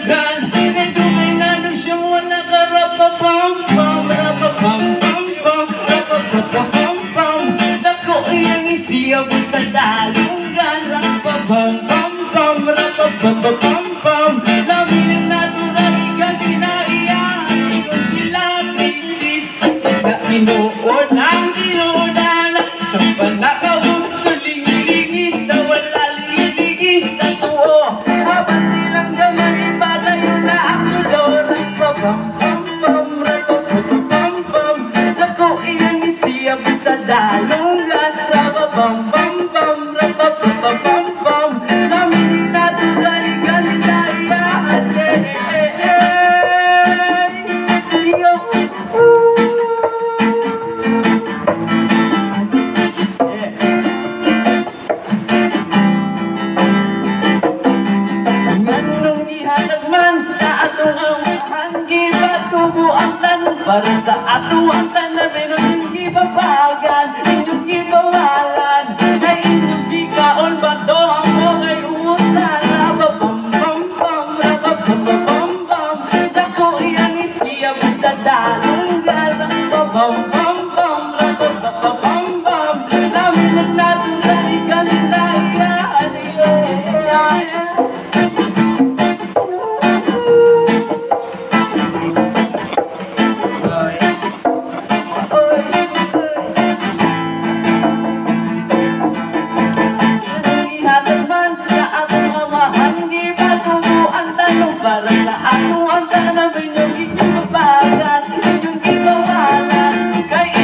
dalugan. Kay dumay na doon siyang wala ka rapapam-pam, rapapam-pam-pam, rapapapam-pam. Dako iyang isiyabot sa dalugan. Rapapam-pam-pam, rapapapam-pam. Labi ng natural ika sinaiyan ko sila krisis. Na inuod ang tinudan sa panakawag tuling-lingis sa wala ligis sa tuo. Habang nilang gamay padayo na ako doon. Rapapam-pam-pam, rapapapam-pam. Dako iyang isiyab sa dalungan. Rapapam-pam-pam, rapapapam-pam. Namin natural ika sinaiyan. Sa atong hanggi patubo ang tanong para sa atuang tanan inyong gibabagan, inyong gibawalan na inyong gikaon ba to ang mga utan. Rapapam-pam-pam, rapapapam-pam. Dako iyang isiyab sa dalungan. Rapapam-pam-pam, rapapapam-pam. Namin ang natural ikanilaya. Para sa ato ang tanang inyong ikibabagan, inyong gibawalan. Kay